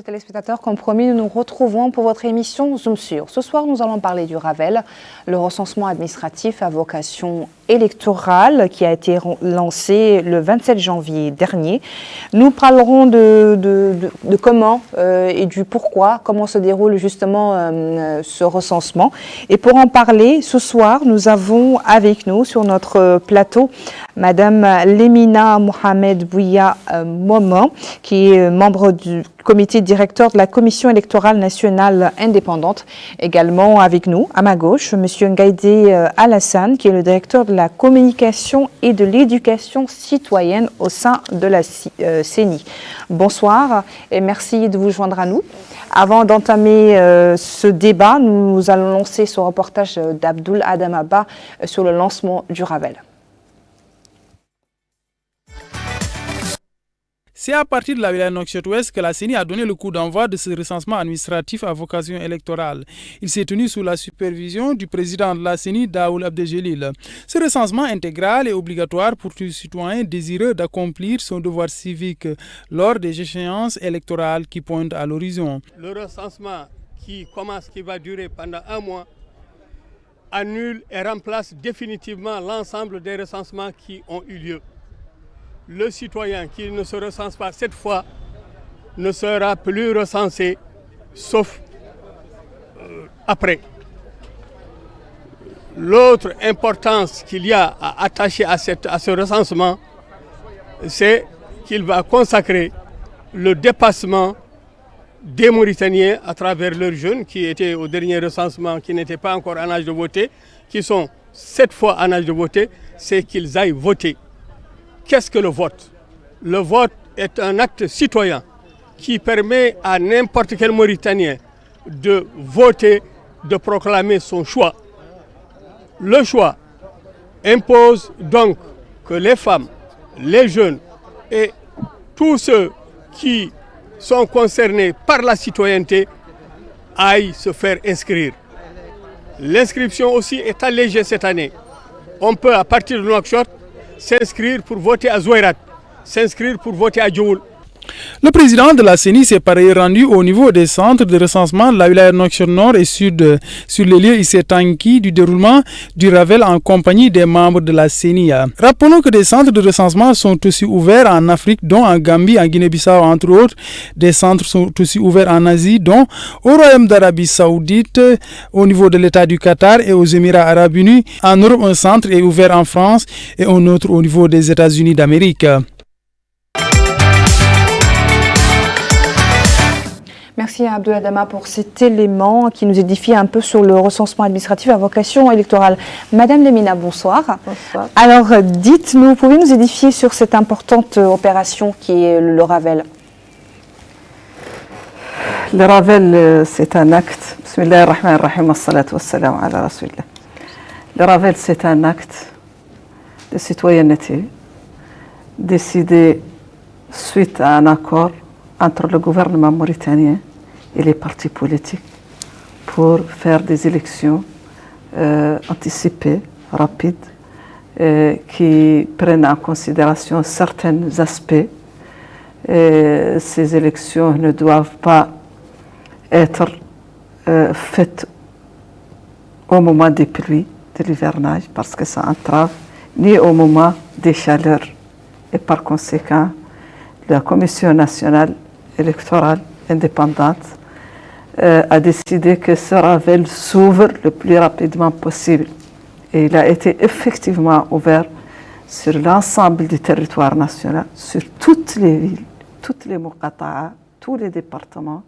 téléspectateurs, comme promis, nous nous retrouvons pour votre émission Zoom sur. Ce soir, nous allons parler du Ravel, le recensement administratif à vocation électorale qui a été lancé le 27 janvier dernier. Nous parlerons de comment et du pourquoi, comment se déroule justement ce recensement. Et pour en parler, ce soir, nous avons avec nous sur notre plateau Madame Lemina Mohamed Bouya Momo, qui est membre du comité directeur de la Commission électorale nationale indépendante. Également avec nous, à ma gauche, Monsieur Ngaïdé Alassane, qui est le directeur de la communication et de l'éducation citoyenne au sein de la CENI. Bonsoir et merci de vous joindre à nous. Avant d'entamer ce débat, nous allons lancer ce reportage d'Abdoul Adam Abba sur le lancement du Ravel. C'est à partir de la wilaya Nouakchott-Ouest que la CENI a donné le coup d'envoi de ce recensement administratif à vocation électorale. Il s'est tenu sous la supervision du président de la CENI, Daoul Abdeljelil. Ce recensement intégral est obligatoire pour tout citoyen désireux d'accomplir son devoir civique lors des échéances électorales qui pointent à l'horizon. Le recensement qui va durer pendant un mois, annule et remplace définitivement l'ensemble des recensements qui ont eu lieu. Le citoyen qui ne se recense pas cette fois ne sera plus recensé, sauf après. L'autre importance qu'il y a à attacher à ce recensement, c'est qu'il va consacrer le dépassement des Mauritaniens à travers leurs jeunes qui étaient au dernier recensement, qui n'étaient pas encore en âge de voter, qui sont cette fois en âge de voter, c'est qu'ils aillent voter. Qu'est-ce que le vote? Le vote est un acte citoyen qui permet à n'importe quel Mauritanien de voter, de proclamer son choix. Le choix impose donc que les femmes, les jeunes et tous ceux qui sont concernés par la citoyenneté aillent se faire inscrire. L'inscription aussi est allégée cette année. On peut, à partir de Nouakchott, s'inscrire pour voter à Zouairat, s'inscrire pour voter à Djoul. Le président de la CENI s'est par ailleurs rendu au niveau des centres de recensement de la wilaya Nouakchott Nord et Sud sur les lieux ici tanquis du déroulement du Ravel en compagnie des membres de la CENI. Rappelons que des centres de recensement sont aussi ouverts en Afrique, dont en Gambie, en Guinée-Bissau entre autres. Des centres sont aussi ouverts en Asie, dont au Royaume d'Arabie Saoudite, au niveau de l'État du Qatar et aux Émirats Arabes Unis. En Europe, un centre est ouvert en France et un autre au niveau des États-Unis d'Amérique. Merci à Abdoul Adama pour cet élément qui nous édifie un peu sur le recensement administratif à vocation électorale. Madame Lemina, bonsoir. Bonsoir. Alors, dites-nous, pouvez nous édifier sur cette importante opération qui est le Ravel? Le Ravel, c'est un acte. Bismillahirrahmanirrahim, wassalatu wassalamu ala rasulillah. Le Ravel, c'est un acte de citoyenneté décidé suite à un accord entre le gouvernement mauritanien et les partis politiques pour faire des élections anticipées, rapides, qui prennent en considération certains aspects. Ces élections ne doivent pas être faites au moment des pluies, de l'hivernage, parce que ça entrave, ni au moment des chaleurs. Et par conséquent, la Commission nationale électorale indépendante a décidé que ce Ravel s'ouvre le plus rapidement possible. Et il a été effectivement ouvert sur l'ensemble du territoire national, sur toutes les villes, toutes les Muqata'a, tous les départements,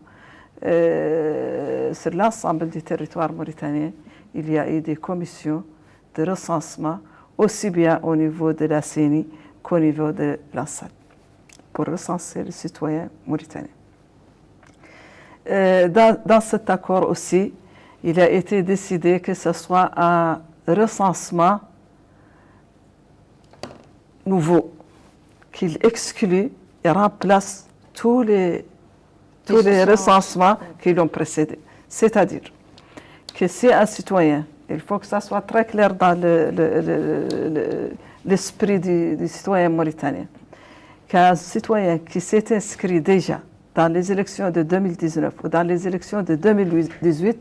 sur l'ensemble du territoire mauritanien. Il y a eu des commissions de recensement, aussi bien au niveau de la CENI qu'au niveau de l'ANSAD, pour recenser les citoyens mauritaniens. Dans cet accord aussi, il a été décidé que ce soit un recensement nouveau, qu'il exclut et remplace tous les recensements qui l'ont précédé. C'est-à-dire que si un citoyen, il faut que ça soit très clair dans l'esprit du citoyen mauritanien, qu'un citoyen qui s'est inscrit déjà dans les élections de 2019 ou dans les élections de 2018,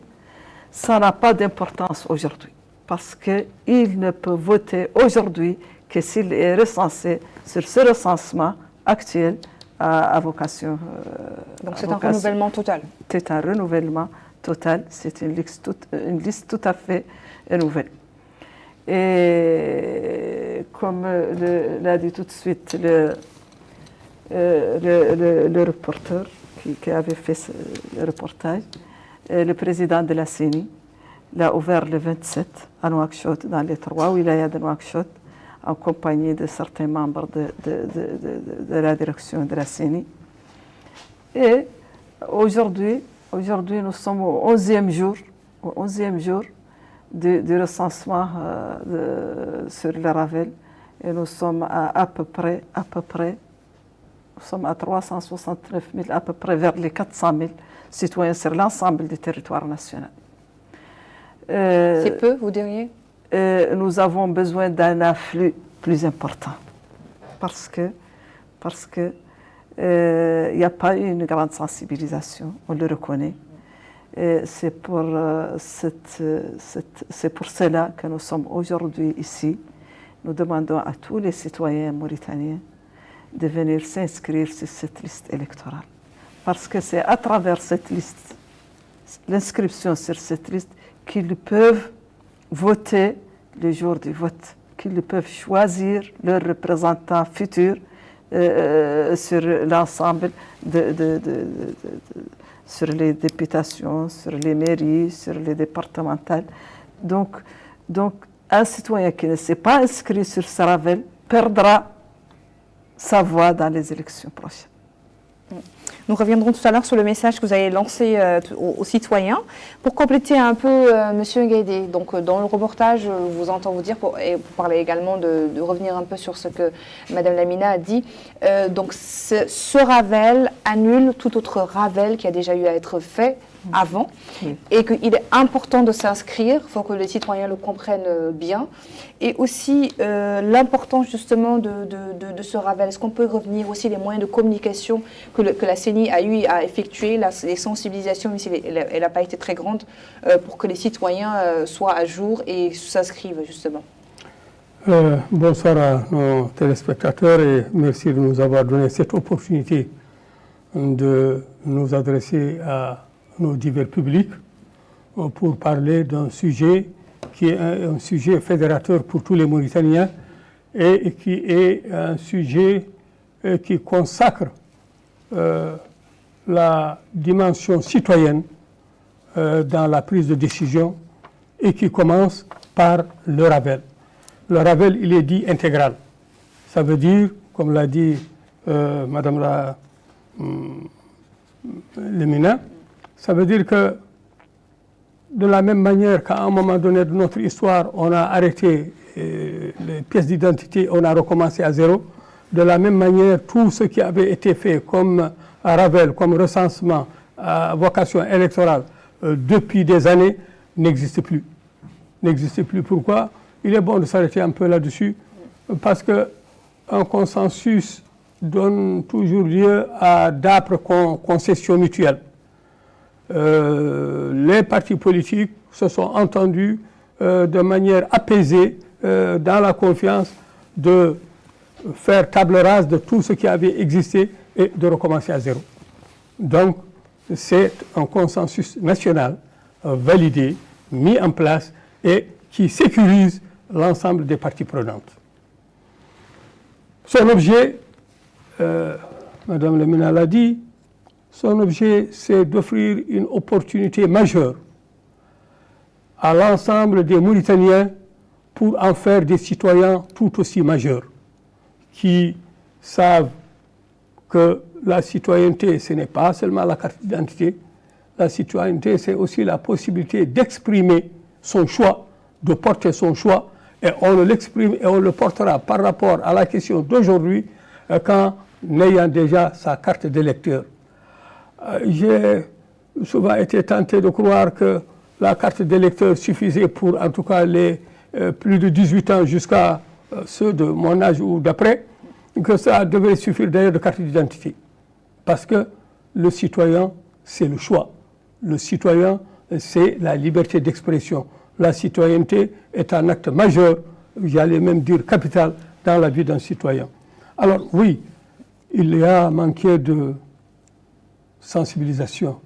ça n'a pas d'importance aujourd'hui. Parce qu'il ne peut voter aujourd'hui que s'il est recensé sur ce recensement actuel à vocation. Donc c'est un renouvellement total. C'est un renouvellement total, c'est une liste tout à fait nouvelle. Et comme l'a dit tout de suite le reporter qui avait fait le reportage, le président de la CENI l'a ouvert le 27 à Nouakchott, dans les 3 wilayas de Nouakchott, en compagnie de certains membres de la direction de la CENI. Et aujourd'hui, nous sommes au 11e jour du recensement sur le Ravel, et nous sommes à peu près, nous sommes à 369 000, à peu près vers les 400 000 citoyens sur l'ensemble du territoire national. C'est peu, vous diriez? Nous avons besoin d'un afflux plus important parce que il n'y a pas eu une grande sensibilisation, on le reconnaît. C'est pour cela que nous sommes aujourd'hui ici. Nous demandons à tous les citoyens mauritaniens de venir s'inscrire sur cette liste électorale. Parce que c'est à travers cette liste, l'inscription sur cette liste, qu'ils peuvent voter le jour du vote, qu'ils peuvent choisir leurs représentants futurs sur l'ensemble sur les députations, sur les mairies, sur les départementales. Donc un citoyen qui ne s'est pas inscrit sur ce Ravel perdra sa voix dans les élections prochaines. Nous reviendrons tout à l'heure sur le message que vous avez lancé aux citoyens. Pour compléter un peu, Monsieur Guédé, donc dans le reportage, vous entend vous dire, et vous parlez également de revenir un peu sur ce que Madame Lamina a dit, donc ce Ravel annule tout autre Ravel qui a déjà eu à être fait avant, et qu'il est important de s'inscrire, il faut que les citoyens le comprennent bien, et aussi l'importance justement de ce Ravel. Est-ce qu'on peut revenir aussi les moyens de communication que la CENI a eu à effectuer, les sensibilisations, même si elle n'a pas été très grande, pour que les citoyens soient à jour et s'inscrivent justement? Bonsoir à nos téléspectateurs et merci de nous avoir donné cette opportunité de nous adresser à nos divers publics pour parler d'un sujet qui est un sujet fédérateur pour tous les Mauritaniens et qui est un sujet qui consacre la dimension citoyenne dans la prise de décision et qui commence par le Ravel. Le Ravel, il est dit intégral. Ça veut dire, comme l'a dit Madame Lamina, ça veut dire que de la même manière qu'à un moment donné de notre histoire, on a arrêté les pièces d'identité, on a recommencé à zéro, de la même manière, tout ce qui avait été fait comme Ravel, comme recensement à vocation électorale depuis des années, n'existe plus. N'existe plus. Pourquoi? Il est bon de s'arrêter un peu là-dessus, parce qu'un consensus donne toujours lieu à d'âpres concessions mutuelles. Les partis politiques se sont entendus de manière apaisée, dans la confiance, de faire table rase de tout ce qui avait existé et de recommencer à zéro. Donc, c'est un consensus national validé, mis en place et qui sécurise l'ensemble des parties prenantes. Son objet, Madame Lamina l'a dit, son objet, c'est d'offrir une opportunité majeure à l'ensemble des Mauritaniens pour en faire des citoyens tout aussi majeurs, qui savent que la citoyenneté, ce n'est pas seulement la carte d'identité. La citoyenneté, c'est aussi la possibilité d'exprimer son choix, de porter son choix, et on l'exprime et on le portera par rapport à la question d'aujourd'hui, qu'en ayant déjà sa carte d'électeur. J'ai souvent été tenté de croire que la carte d'électeur suffisait pour, en tout cas, les plus de 18 ans jusqu'à ceux de mon âge ou d'après, que ça devait suffire d'ailleurs de carte d'identité. Parce que le citoyen, c'est le choix. Le citoyen, c'est la liberté d'expression. La citoyenneté est un acte majeur, j'allais même dire capital, dans la vie d'un citoyen. Alors oui, il y a manqué de sensibilisation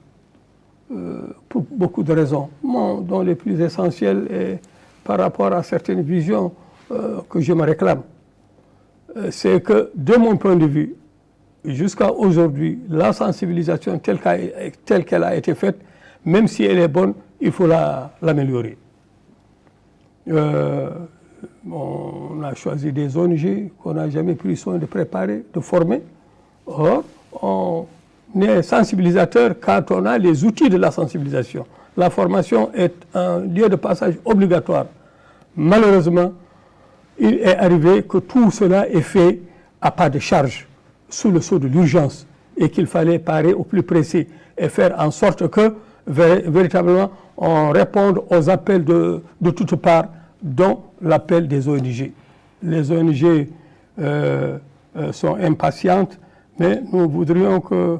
pour beaucoup de raisons, dont les plus essentielles est par rapport à certaines visions que je me réclame. C'est que, de mon point de vue, jusqu'à aujourd'hui, la sensibilisation telle qu'elle a été faite, même si elle est bonne, il faut l'améliorer. On a choisi des ONG qu'on n'a jamais pris soin de préparer, de former. Or, on est sensibilisateur quand on a les outils de la sensibilisation. La formation est un lieu de passage obligatoire. Malheureusement, il est arrivé que tout cela est fait à pas de charge, sous le sceau de l'urgence, et qu'il fallait parer au plus pressé et faire en sorte que, véritablement, on réponde aux appels de toutes parts, dont l'appel des ONG. Les ONG sont impatientes, mais nous voudrions que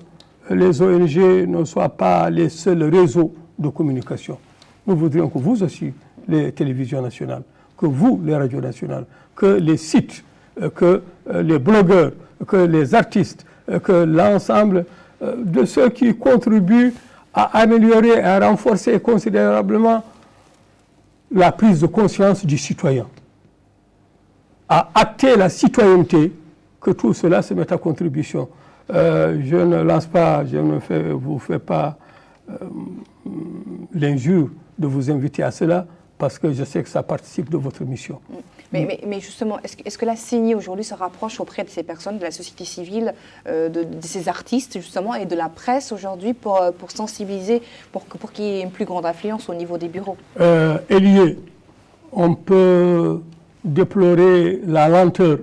les ONG ne soient pas les seuls réseaux de communication. Nous voudrions que vous aussi, les télévisions nationales, que vous, les radios nationales, que les sites, que les blogueurs, que les artistes, que l'ensemble de ceux qui contribuent à améliorer, à renforcer considérablement la prise de conscience du citoyen, à acter la citoyenneté, que tout cela se mette à contribution. Je ne lance pas, je ne vous fais pas l'injure de vous inviter à cela, parce que je sais que ça participe de votre mission. Mais justement, est-ce que la CENI aujourd'hui se rapproche auprès de ces personnes, de la société civile, de ces artistes justement, et de la presse aujourd'hui pour sensibiliser, pour qu'il y ait une plus grande influence au niveau des bureaux? Elie, on peut déplorer la lenteur,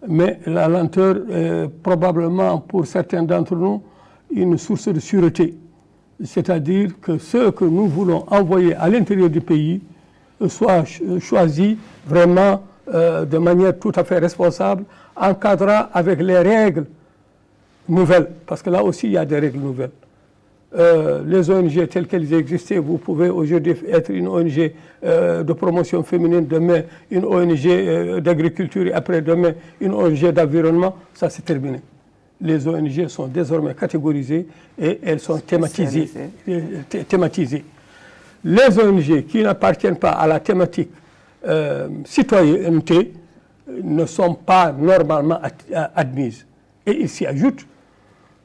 mais la lenteur est probablement pour certains d'entre nous une source de sûreté. C'est-à-dire que ceux que nous voulons envoyer à l'intérieur du pays soient choisis vraiment de manière tout à fait responsable, encadrant avec les règles nouvelles, parce que là aussi il y a des règles nouvelles. Les ONG telles qu'elles existaient, vous pouvez aujourd'hui être une ONG de promotion féminine, demain une ONG d'agriculture et après-demain une ONG d'environnement, ça c'est terminé. Les ONG sont désormais catégorisées et elles sont thématisées. Les ONG qui n'appartiennent pas à la thématique citoyenneté ne sont pas normalement admises. Et il s'y ajoute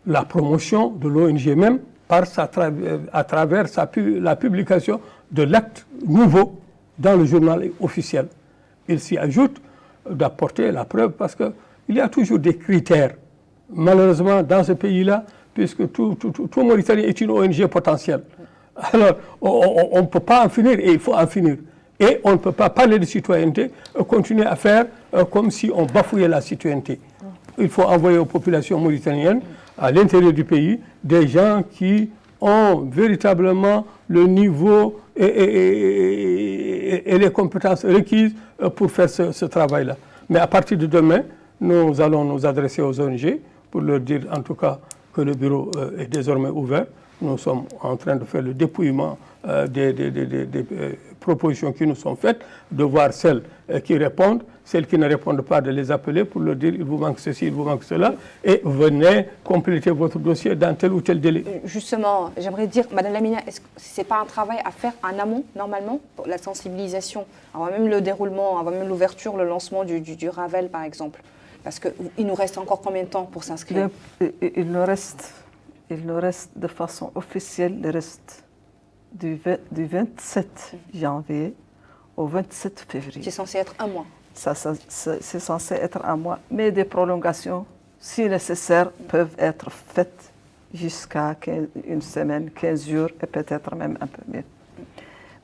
la promotion de l'ONG même à travers la publication de l'acte nouveau dans le journal officiel. Il s'y ajoute d'apporter la preuve, parce qu'il y a toujours des critères. Malheureusement, dans ce pays-là, puisque tout Mauritanie est une ONG potentielle. Alors, on ne peut pas en finir et il faut en finir. Et on ne peut pas parler de citoyenneté et continuer à faire comme si on bafouillait la citoyenneté. Il faut envoyer aux populations mauritaniennes, à l'intérieur du pays, des gens qui ont véritablement le niveau et les compétences requises pour faire ce travail-là. Mais à partir de demain, nous allons nous adresser aux ONG pour leur dire en tout cas que le bureau est désormais ouvert. Nous sommes en train de faire le dépouillement des propositions qui nous sont faites, de voir celles qui répondent, celles qui ne répondent pas, de les appeler pour leur dire il vous manque ceci, il vous manque cela, et venez compléter votre dossier dans tel ou tel délai. Justement, j'aimerais dire, Madame Lamina, est-ce que ce n'est pas un travail à faire en amont, normalement, pour la sensibilisation, avant même le déroulement, avant même l'ouverture, le lancement du Ravel, par exemple? Parce qu'il nous reste encore combien de temps pour s'inscrire? Il nous reste de façon officielle, le reste du 27 janvier au 27 février. C'est censé être un mois. C'est censé être un mois, mais des prolongations, si nécessaire, peuvent être faites jusqu'à une semaine, 15 jours et peut-être même un peu mieux.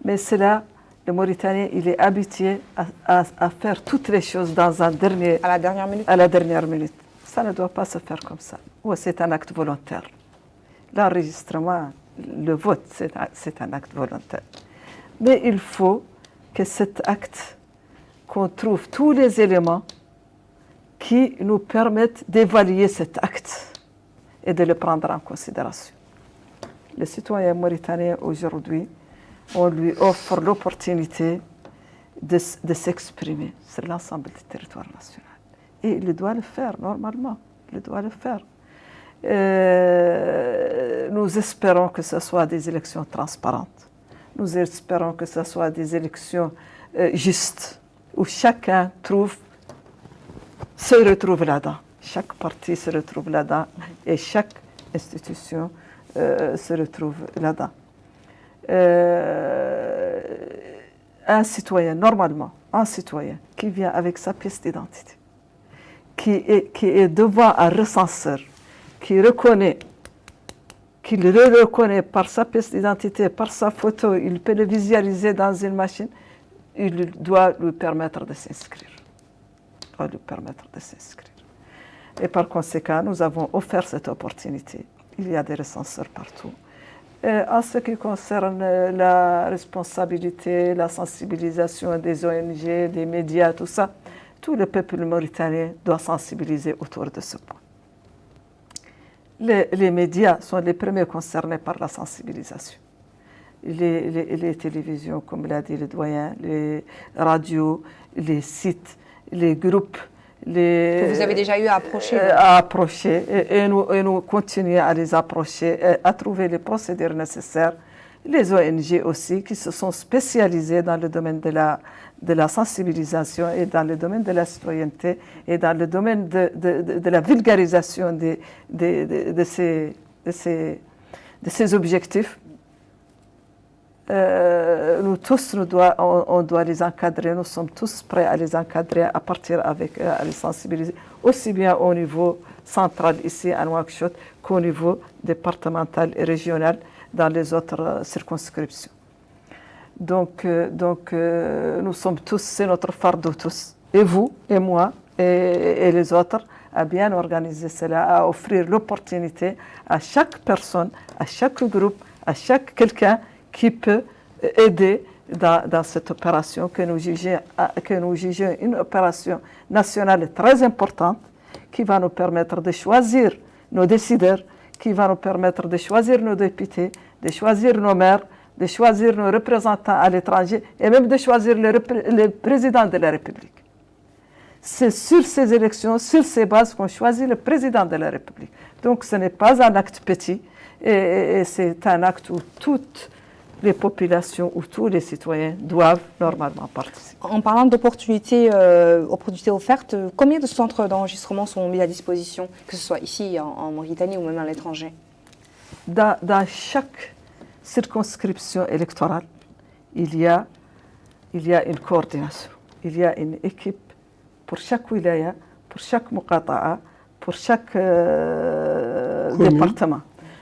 Mais cela, le Mauritanien, il est habitué à faire toutes les choses dans à la dernière minute. À la dernière minute. Ça ne doit pas se faire comme ça. Ou c'est un acte volontaire. L'enregistrement, le vote, c'est un acte volontaire. Mais il faut que cet acte, qu'on trouve tous les éléments qui nous permettent d'évaluer cet acte et de le prendre en considération. Les citoyens mauritaniens aujourd'hui, on lui offre l'opportunité de s'exprimer sur l'ensemble du territoire national. Et il doit le faire normalement, il doit le faire. Nous espérons que ce soit des élections transparentes. Nous espérons que ce soit des élections justes, où chacun se retrouve là-dedans. Chaque parti se retrouve là-dedans et chaque institution se retrouve là-dedans. Un citoyen, normalement, un citoyen qui vient avec sa pièce d'identité, qui est devant un recenseur, qui le reconnaît par sa pièce d'identité, par sa photo, il peut le visualiser dans une machine, il doit lui permettre de s'inscrire. Et par conséquent, nous avons offert cette opportunité. Il y a des recenseurs partout. En ce qui concerne la responsabilité, la sensibilisation des ONG, des médias, tout ça, tout le peuple mauritanien doit sensibiliser autour de ce point. Les médias sont les premiers concernés par la sensibilisation. Les télévisions, comme l'a dit le doyen, les radios, les sites, les groupes, que vous avez déjà eu à approcher. Et nous continuons à les approcher, à trouver les procédures nécessaires. Les ONG aussi, qui se sont spécialisées dans le domaine de la sensibilisation et dans le domaine de la citoyenneté et dans le domaine de la vulgarisation de ces objectifs. Nous tous, on doit les encadrer, nous sommes tous prêts à les encadrer, à partir avec eux, à les sensibiliser, aussi bien au niveau central ici à Nouakchott qu'au niveau départemental et régional dans les autres circonscriptions. Donc nous sommes tous, c'est notre fardeau tous, et vous, et moi, et les autres, à bien organiser cela, à offrir l'opportunité à chaque personne, à chaque groupe, à chaque quelqu'un qui peut aider dans cette opération que nous jugeons une opération nationale très importante qui va nous permettre de choisir nos décideurs, qui va nous permettre de choisir nos députés, de choisir nos maires, de choisir nos représentants à l'étranger et même de choisir le président de la République. C'est sur ces élections, sur ces bases qu'on choisit le président de la République. Donc ce n'est pas un acte petit et c'est un acte où toutes les populations ou tous les citoyens doivent normalement participer. En parlant d'opportunités offertes, combien de centres d'enregistrement sont mis à disposition, que ce soit ici en Mauritanie ou même à l'étranger? Dans chaque circonscription électorale, il y a une coordination, il y a une équipe pour chaque wilaya, pour chaque muqata'a, pour chaque département.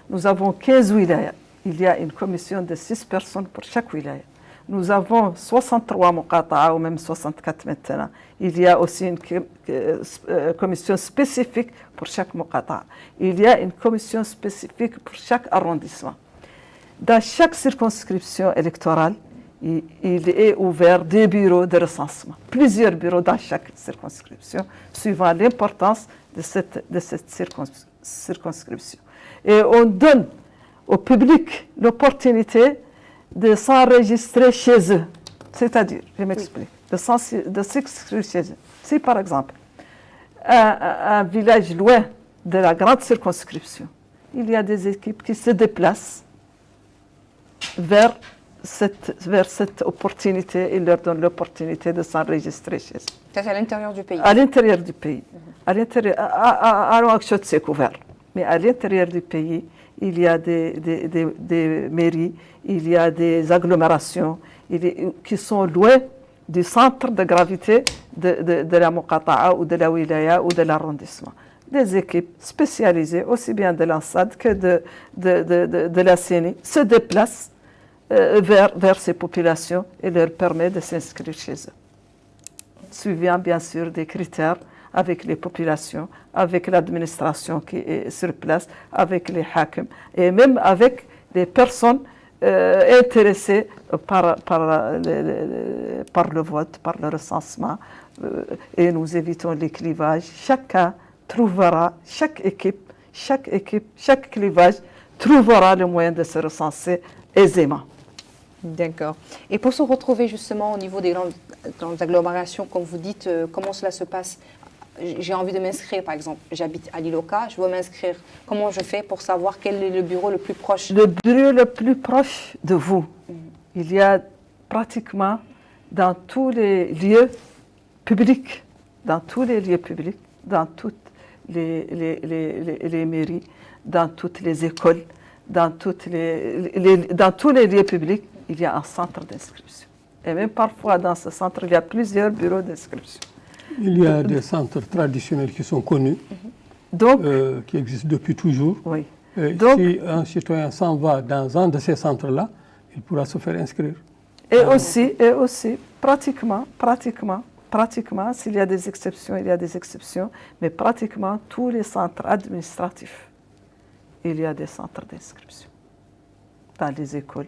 Nous avons 15 wilayas. Il y a une commission de 6 personnes pour chaque wilaya. Nous avons 63 muqata'a ou même 64 maintenant. Il y a aussi une commission spécifique pour chaque muqata'a. Il y a une commission spécifique pour chaque arrondissement. Dans chaque circonscription électorale, il est ouvert des bureaux de recensement. Plusieurs bureaux dans chaque circonscription, suivant l'importance de cette circonscription. Et on donne au public l'opportunité de s'enregistrer chez eux. C'est-à-dire, je m'explique, de s'inscrire chez eux. Si par exemple, un village loin de la grande circonscription, il y a des équipes qui se déplacent vers cette opportunité, ils leur donnent l'opportunité de s'enregistrer chez eux. C'est à l'intérieur du pays? À l'intérieur du pays. À Nouakchott, c'est couvert. Mais à l'intérieur du pays, il y a des mairies, il y a des agglomérations qui sont loin du centre de gravité de la muqata'a ou de la wilaya ou de l'arrondissement. Des équipes spécialisées, aussi bien de l'ANSAD que de la CENI, se déplacent vers ces populations et leur permettent de s'inscrire chez eux. Suivant bien sûr des critères avec les populations, avec l'administration qui est sur place, avec les hakim et même avec les personnes intéressées par le vote, par le recensement. Et nous évitons les clivages. Chacun trouvera, chaque équipe chaque équipe, chaque clivage trouvera le moyen de se recenser aisément. D'accord. Et pour se retrouver justement au niveau des grandes agglomérations, comme vous dites, comment cela se passe? J'ai envie de m'inscrire, par exemple. J'habite à l'ILOCA, je veux m'inscrire. Comment je fais pour savoir quel est le bureau le plus proche? Le bureau le plus proche de vous, il y a pratiquement dans tous les lieux publics, dans toutes les mairies, dans toutes les écoles, dans tous les lieux publics, il y a un centre d'inscription. Et même parfois, dans ce centre, il y a plusieurs bureaux d'inscription. Il y a des centres traditionnels qui sont connus, qui existent depuis toujours. Oui. Donc, si un citoyen s'en va dans un de ces centres-là, il pourra se faire inscrire. Et aussi, pratiquement, s'il y a des exceptions, il y a des exceptions, mais pratiquement tous les centres administratifs, il y a des centres d'inscription. Dans les écoles,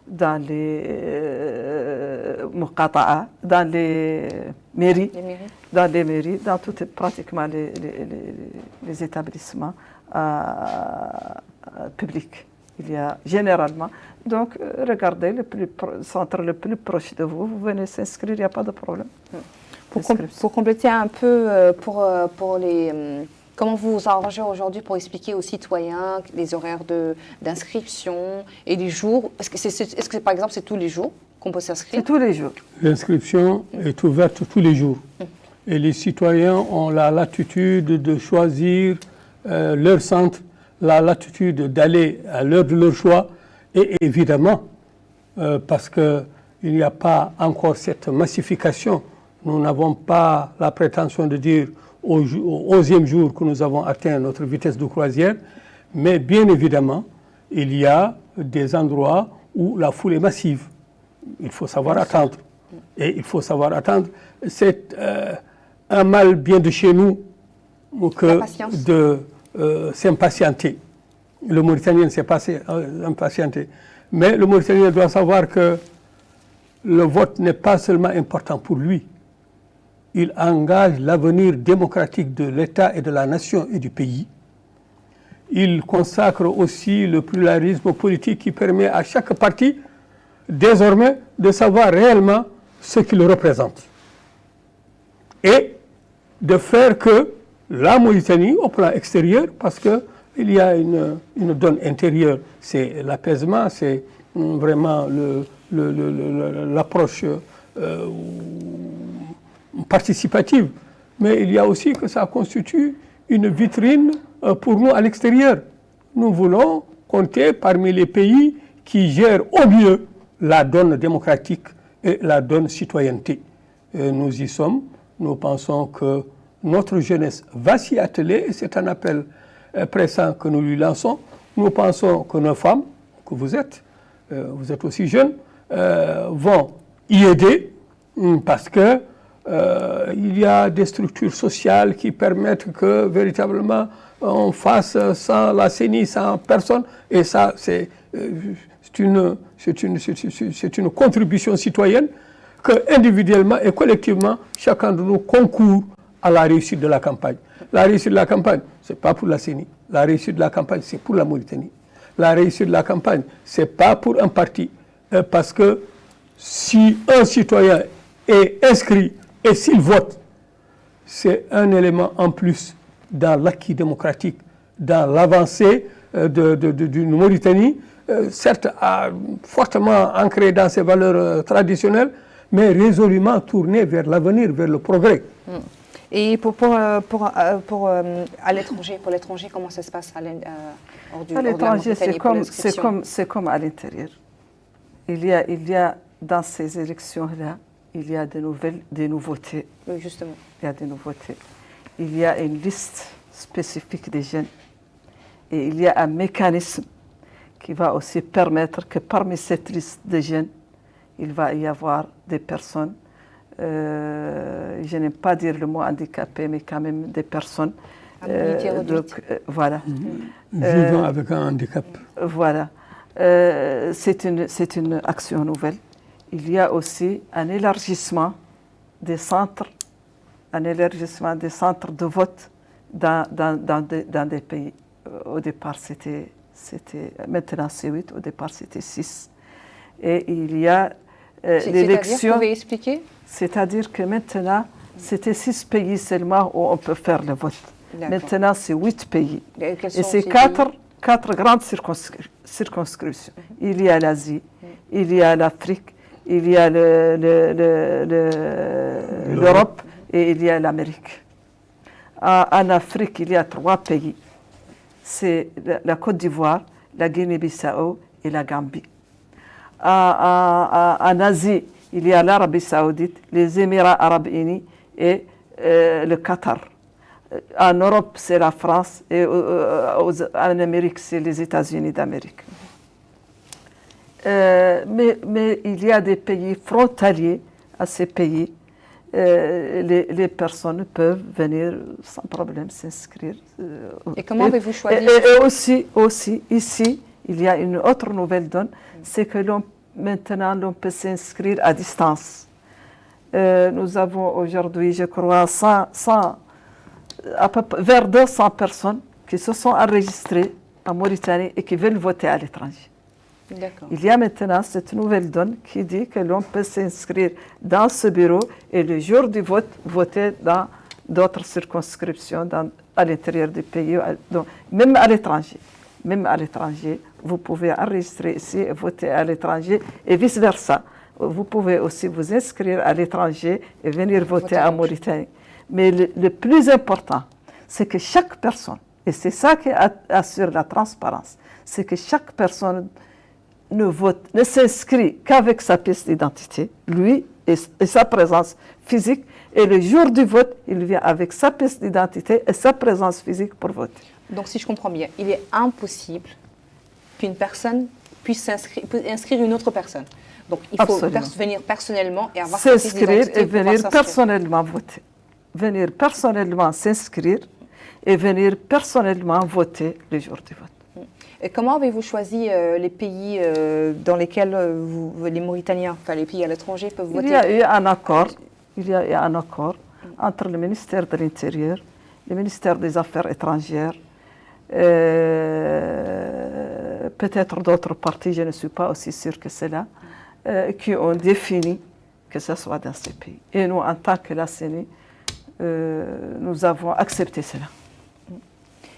dans les muqata'a, dans les mairies, dans pratiquement les établissements publics. Il y a généralement. Donc, regardez le centre le plus proche de vous, vous venez s'inscrire, il n'y a pas de problème. Pour compléter un peu, pour les... comment vous vous arrangez aujourd'hui pour expliquer aux citoyens les horaires d'inscription et les jours? Est-ce que par exemple, c'est tous les jours qu'on peut s'inscrire? C'est tous les jours. L'inscription est ouverte tous les jours. Et les citoyens ont la latitude de choisir leur centre, la latitude d'aller à l'heure de leur choix. Et évidemment, parce qu'il n'y a pas encore cette massification, nous n'avons pas la prétention de dire au 11e jour que nous avons atteint notre vitesse de croisière, mais bien évidemment, il y a des endroits où la foule est massive. Il faut savoir attendre. Et il faut savoir attendre. C'est un mal bien de chez nous que de s'impatienter. Le Mauritanien s'est impatienté. Mais le Mauritanien doit savoir que le vote n'est pas seulement important pour lui. Il engage l'avenir démocratique de l'État et de la nation et du pays. Il consacre aussi le pluralisme politique qui permet à chaque parti, désormais, de savoir réellement ce qu'il représente. Et de faire que la Mauritanie, au plan extérieur, parce qu'il y a une donne intérieure, c'est l'apaisement, c'est vraiment l'approche participative, mais il y a aussi que ça constitue une vitrine pour nous à l'extérieur. Nous voulons compter parmi les pays qui gèrent au mieux la donne démocratique et la donne citoyenneté. Nous y sommes, nous pensons que notre jeunesse va s'y atteler et c'est un appel pressant que nous lui lançons. Nous pensons que nos femmes, que vous êtes aussi jeunes, vont y aider parce que il y a des structures sociales qui permettent que véritablement on fasse sans la CENI, sans personne, et ça c'est une contribution citoyenne que individuellement et collectivement chacun de nous concourt à la réussite de la campagne. La réussite de la campagne, ce n'est pas pour la CENI. La réussite de la campagne, c'est pour la Mauritanie. La réussite de la campagne, ce n'est pas pour un parti. Parce que si un citoyen est inscrit et s'il vote, c'est un élément en plus dans l'acquis démocratique, dans l'avancée d'une Mauritanie, certes fortement ancrée dans ses valeurs traditionnelles, mais résolument tournée vers l'avenir, vers le progrès. Et pour à l'étranger, comment ça se passe à l'étranger, c'est comme à l'intérieur. Il y a dans ces élections-là, il y a des nouveautés. Oui, justement. Il y a des nouveautés. Il y a une liste spécifique des jeunes. Et il y a un mécanisme qui va aussi permettre que parmi cette liste de jeunes, il va y avoir des personnes, je n'aime pas dire le mot handicapé, mais quand même des personnes. Voilà. Vivant avec un handicap. Voilà. C'est une action nouvelle. Il y a aussi un élargissement des centres de vote dans des pays. au départ c'était maintenant c'est 8, au départ c'était 6. Et il y a l'élection. Vous pouvez expliquer? C'est-à-dire que maintenant, c'était 6 pays seulement où on peut faire le vote. Maintenant, c'est 8 pays. Et c'est 4 grandes circonscriptions. Il y a l'Asie, il y a l'Afrique, il y a l'Europe et il y a l'Amérique. En Afrique, il y a 3 pays. C'est la Côte d'Ivoire, la Guinée-Bissau et la Gambie. En Asie, il y a l'Arabie Saoudite, les Émirats Arabes Unis et le Qatar. En Europe, c'est la France et en Amérique, c'est les États-Unis d'Amérique. Mais il y a des pays frontaliers à ces pays. Les personnes peuvent venir sans problème s'inscrire. Et comment avez-vous choisi? Et aussi, ici, il y a une autre nouvelle donne, c'est que maintenant, l'on peut s'inscrire à distance. Nous avons aujourd'hui, je crois, vers 200 personnes qui se sont enregistrées en Mauritanie et qui veulent voter à l'étranger. Il y a maintenant cette nouvelle donne qui dit que l'on peut s'inscrire dans ce bureau et le jour du vote, voter dans d'autres circonscriptions à l'intérieur du pays, donc, même à l'étranger. Même à l'étranger, vous pouvez enregistrer ici et voter à l'étranger et vice-versa. Vous pouvez aussi vous inscrire à l'étranger et venir voter en Mauritanie. Mais le plus important, c'est que chaque personne, et c'est ça qui assure la transparence, c'est que chaque personne ne s'inscrit qu'avec sa pièce d'identité, lui et sa présence physique, et le jour du vote, il vient avec sa pièce d'identité et sa présence physique pour voter. Donc si je comprends bien, il est impossible qu'une personne puisse inscrire une autre personne. Donc il faut venir personnellement et avoir sa pièce d'identité. S'inscrire et venir personnellement voter. Venir personnellement s'inscrire et venir personnellement voter le jour du vote. Et comment avez-vous choisi les pays dans lesquels les Mauritaniens, enfin les pays à l'étranger peuvent voter? Il y a eu un accord entre le ministère de l'Intérieur, le ministère des Affaires étrangères, peut-être d'autres partis, je ne suis pas aussi sûre que cela, qui ont défini que ce soit dans ces pays. Et nous, en tant que la CENI, nous avons accepté cela.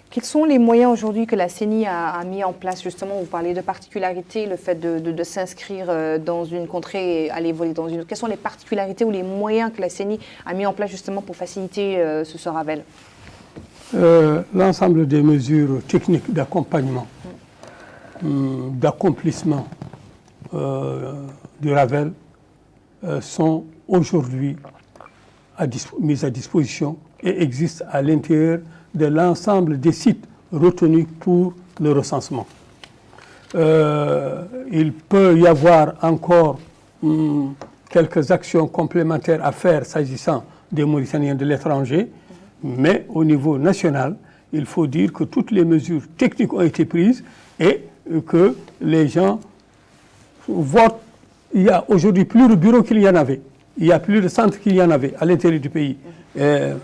Quels sont les moyens aujourd'hui que la CENI a mis en place? Justement, vous parlez de particularités, le fait de s'inscrire dans une contrée et aller voter dans une autre. Quelles sont les particularités ou les moyens que la CENI a mis en place justement pour faciliter ce Ravel? L'ensemble des mesures techniques d'accompagnement, d'accomplissement du Ravel sont aujourd'hui mises à disposition et existent à l'intérieur de l'ensemble des sites retenus pour le recensement. Il peut y avoir encore quelques actions complémentaires à faire s'agissant des Mauritaniens de l'étranger, mais au niveau national, il faut dire que toutes les mesures techniques ont été prises et que les gens votent. Il y a aujourd'hui plus de bureaux qu'il y en avait. Il y a plus de centres qu'il y en avait à l'intérieur du pays.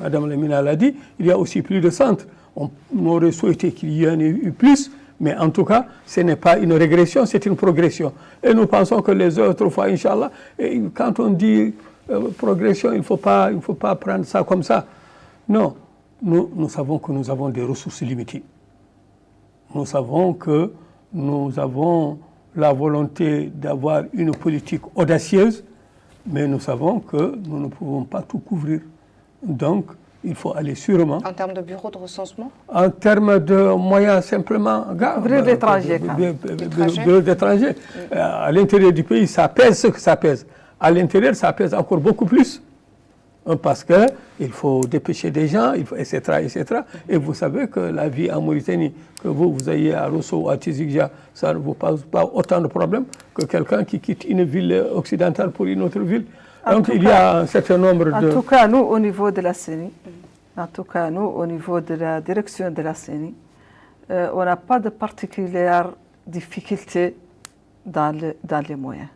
Madame Lemina l'a dit, il y a aussi plus de centres. On aurait souhaité qu'il y en ait eu plus, mais en tout cas, ce n'est pas une régression, c'est une progression. Et nous pensons que les autres fois, Inch'Allah, quand on dit progression, il ne faut pas prendre ça comme ça. Non, nous savons que nous avons des ressources limitées. Nous savons que nous avons la volonté d'avoir une politique audacieuse, mais nous savons que nous ne pouvons pas tout couvrir. Donc, il faut aller sûrement. En termes de bureaux de recensement? En termes de moyens simplement. Bureaux d'étrangers. Bureaux d'étrangers. À l'intérieur du pays, ça pèse ce que ça pèse. À l'intérieur, ça pèse encore beaucoup plus. Parce qu'il faut dépêcher des gens, etc., etc. Et vous savez que la vie en Mauritanie, que vous ayez à Rosso ou à Tizigja, ça ne vous pose pas autant de problèmes que quelqu'un qui quitte une ville occidentale pour une autre ville. Donc il y a un certain nombre de... En tout cas, nous, au niveau de la CENI, au niveau de la direction de la CENI, on n'a pas de particulière difficulté dans les moyens.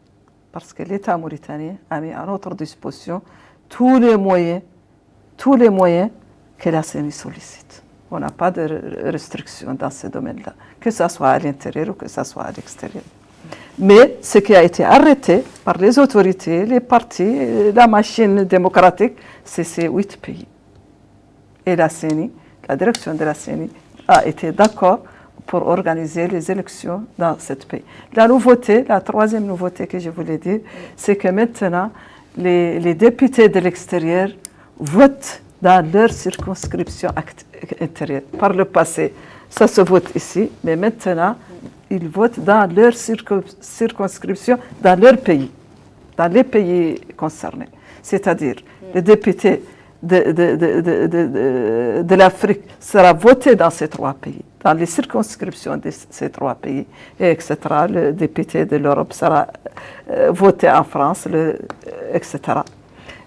Parce que l'État mauritanien a mis à notre disposition tous les moyens que la CENI sollicite. On n'a pas de restrictions dans ce domaine-là, que ce soit à l'intérieur ou que ce soit à l'extérieur. Mais ce qui a été arrêté par les autorités, les partis, la machine démocratique, c'est ces 8 pays. Et la CENI, la direction de la CENI, a été d'accord pour organiser les élections dans ce pays. La nouveauté, la troisième nouveauté que je voulais dire, c'est que maintenant, les députés de l'extérieur votent dans leur circonscription intérieure. Par le passé, ça se vote ici, mais maintenant, ils votent dans leur circonscription, dans leur pays, dans les pays concernés. C'est-à-dire, les députés de l'Afrique sera voté dans ces 3 pays, dans les circonscriptions de ces 3 pays, et etc. Le député de l'Europe sera voté en France, etc.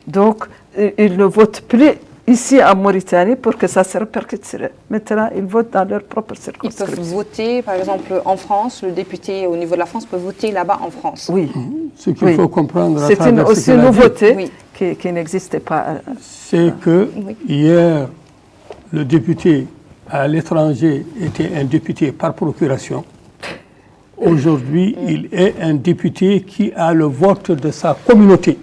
Donc, ils ne votent plus ici en Mauritanie pour que ça se répercute sur eux. Maintenant, ils votent dans leur propre circonscription. Ils peuvent voter, par exemple, en France, le député au niveau de la France peut voter là-bas en France. Oui. Ce qu'il faut comprendre, c'est aussi une nouveauté qui n'existait pas. C'est que hier, le député à l'étranger était un député par procuration. Aujourd'hui, il est un député qui a le vote de sa communauté,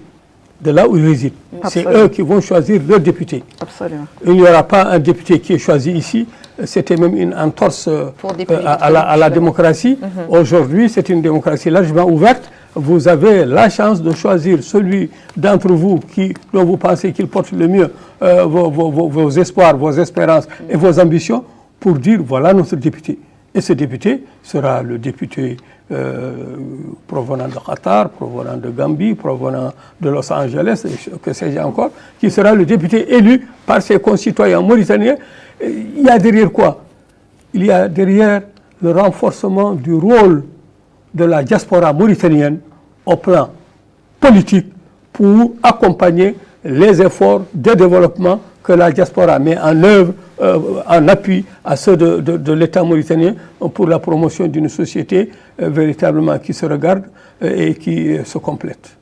de là où il réside. C'est eux qui vont choisir leur député. Absolument. Il n'y aura pas un député qui est choisi ici. C'était même une entorse à la démocratie. Aujourd'hui, c'est une démocratie largement ouverte. Vous avez la chance de choisir celui d'entre vous dont vous pensez qu'il porte le mieux vos espoirs, vos espérances et vos ambitions pour dire voilà notre député. Et ce député sera le député provenant de Qatar, provenant de Gambie, provenant de Los Angeles, que sais-je encore, qui sera le député élu par ses concitoyens mauritaniens. Il y a derrière quoi? Il y a derrière le renforcement du rôle de la diaspora mauritanienne au plan politique pour accompagner les efforts de développement que la diaspora met en œuvre en appui à ceux de l'État mauritanien pour la promotion d'une société véritablement qui se regarde et qui se complète.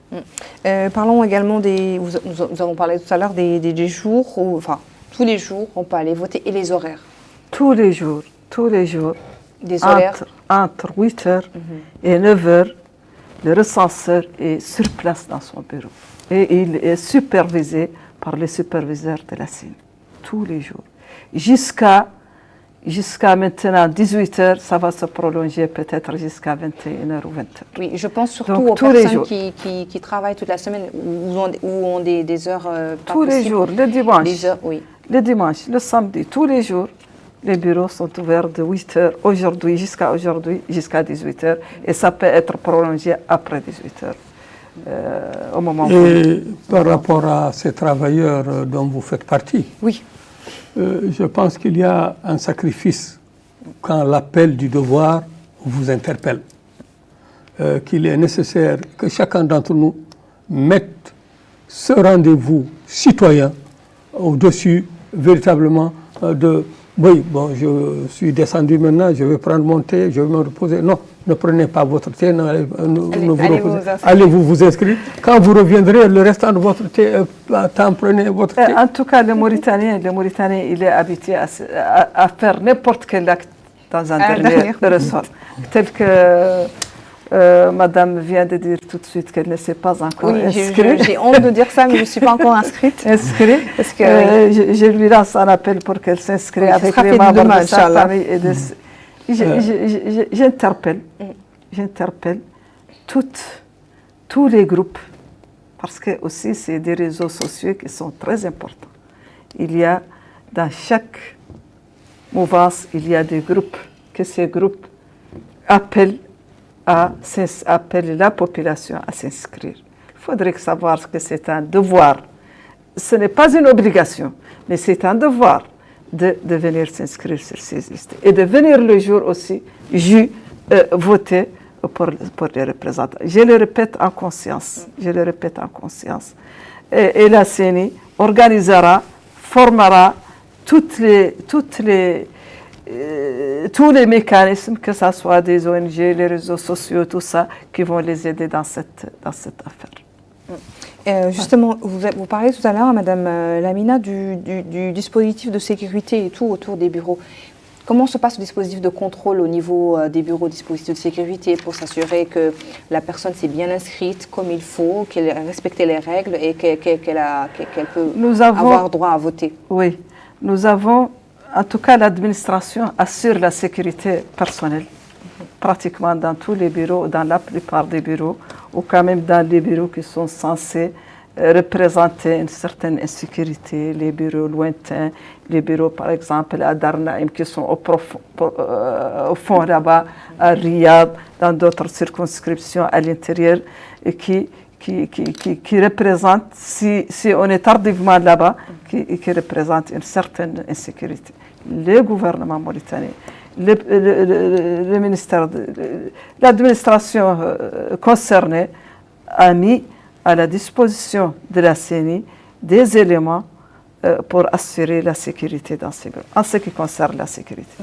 Parlons également nous avons parlé tout à l'heure des jours où, enfin, tous les jours, on peut aller voter et les horaires. Tous les jours. Des horaires entre 8h et 9h, le recenseur est sur place dans son bureau. Et il est supervisé par les superviseurs de la CENI, tous les jours. Jusqu'à maintenant 18h, ça va se prolonger peut-être jusqu'à 21h ou 20h. Oui, je pense surtout aux personnes qui travaillent toute la semaine ou ont des heures pas tous les jours, le dimanche, le dimanche, le samedi, tous les jours. Les bureaux sont ouverts de 8h aujourd'hui jusqu'à 18h et ça peut être prolongé après 18h. Au moment et par rapport à ces travailleurs dont vous faites partie, je pense qu'il y a un sacrifice quand l'appel du devoir vous interpelle, qu'il est nécessaire que chacun d'entre nous mette ce rendez-vous citoyen au-dessus véritablement de oui, bon, je suis descendu maintenant, je vais prendre mon thé, je vais me reposer. Non, ne prenez pas votre thé, allez vous inscrire. Quand vous reviendrez, le restant de votre temps, prenez votre thé. En tout cas, le Mauritanien, il est habitué à faire n'importe quel acte dans un dernier ressort. Tel que Madame vient de dire tout de suite qu'elle ne s'est pas encore inscrite. J'ai honte de dire ça, mais je ne suis pas encore inscrite. Parce que je lui lance un appel pour qu'elle s'inscrive avec les membres de sa famille. J'interpelle tous les groupes, parce que aussi c'est des réseaux sociaux qui sont très importants. Il y a dans chaque mouvance, il y a des groupes, que ces groupes appellent la population à s'inscrire. Il faudrait savoir que c'est un devoir. Ce n'est pas une obligation, mais c'est un devoir de venir s'inscrire sur ces listes. Et de venir le jour aussi, voter pour les représentants. Je le répète en conscience. Et la CENI organisera, formera tous les mécanismes, que ce soit des ONG, les réseaux sociaux, tout ça, qui vont les aider dans cette affaire. Justement, vous parlez tout à l'heure, Madame Lamina, du dispositif de sécurité et tout autour des bureaux. Comment se passe le dispositif de contrôle au niveau des bureaux, dispositif de sécurité, pour s'assurer que la personne s'est bien inscrite comme il faut, qu'elle a respecté les règles et qu'elle peut avoir droit à voter? Oui, nous avons, en tout cas l'administration assure la sécurité personnelle, pratiquement dans tous les bureaux, dans la plupart des bureaux, ou quand même dans les bureaux qui sont censés représenter une certaine insécurité, les bureaux lointains, les bureaux par exemple à Darnaïm qui sont au fond là-bas, à Riyad, dans d'autres circonscriptions à l'intérieur, et qui représentent, si on est tardivement là-bas, qui représentent une certaine insécurité. Le gouvernement mauritanien, le ministère, l'administration concernée a mis à la disposition de la CENI des éléments pour assurer la sécurité dans ces bureaux, en ce qui concerne la sécurité.